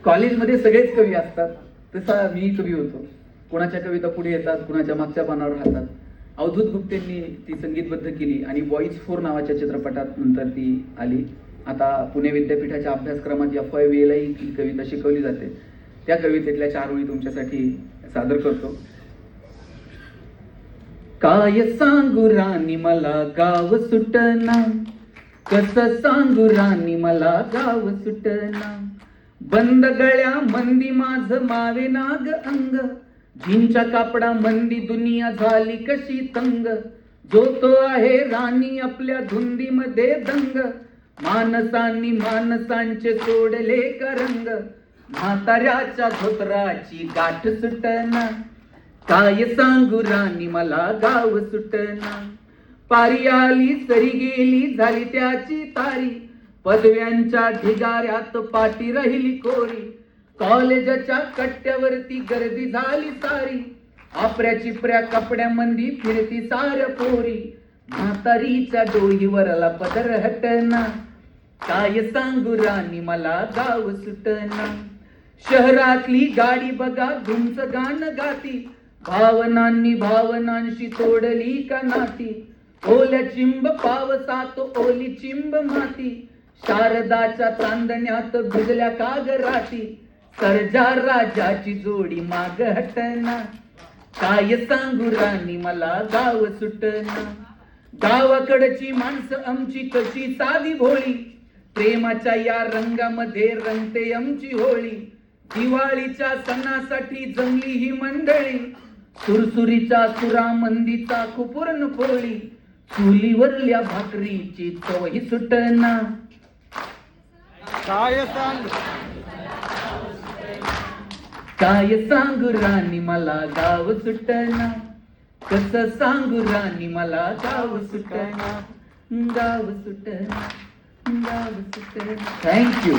कॉलेजमध्ये सगळेच कवी असतात, तसा मी कवी होतो. कोणाच्या कविता पुढे येतात, कुणाच्या मागच्या पानावर राहतात. अवधूत गुप्तेंनी ती संगीतबद्ध केली आणि बॉईज 4 नावाच्या चित्रपटात नंतर ती आली. आता पुणे विद्यापीठाच्या अभ्यासक्रमात FYVला ही कविता शिकवली जाते. त्या कवितेतल्या 4 ओळी तुमच्यासाठी सादर करतो. काय सांगू राणी मला गाव सुटना, कसं सांगू राणी मला गाव सुटना. बंद गळ्या मंदी माझ मावे नाग अंग, जीनच्या कापडा मंदी दुनिया झाली कशी तंग. जो तो आहे राणी आपल्या धुंदीमध्ये दंग, मानसांनी माणसांचे सोडले का रंग. म्हाताऱ्याच्या धोत्राची गाठ सुटना, काय सांगू राणी मला गाव सुटना. पारी आली सरी गेली झाली त्याची तारी, पदव्यांच्या ढिगाऱ्यात पाठी राहिली कोरी. कॉलेजच्या कट्ट्यावरती गर्दी झाली सारी, आपऱ्या चिपऱ्या कपड्यामंदी फिरती साऱ्या पोरी. म्हातारीच्या डोईवरला पदर हटना, काय सांगू राणी मला गाव सुटना. शहरातली गाडी बघा धुमच गाणं गाती, भावनांनी भावनांशी तोडली का नाती. ओल्या चिंब पावसात ओली चिंब माती, शारदाच्या चांदण्यात भिजल्या कागराती. सर्जा राजाची जोडी माग हटना, काय सांगू राणी मला गाव सुटना. गावाकडची माणसं आमची कशी साधी भोळी, प्रेमाच्या या रंगामध्ये रंगते आमची होळी. दिवाळीच्या सणासाठी जमली ही मंडळी, सुरसुरीच्या सुरामंदीचा कुपूर्ण पोळी. चुलीवरल्या भाकरीची चवही सुटना, काय सांगू राणी मला गाव सुटना. कसं सांगू राणी मला गाव सुटना, गाव सुटना, गाव सुटना. थँक्यू.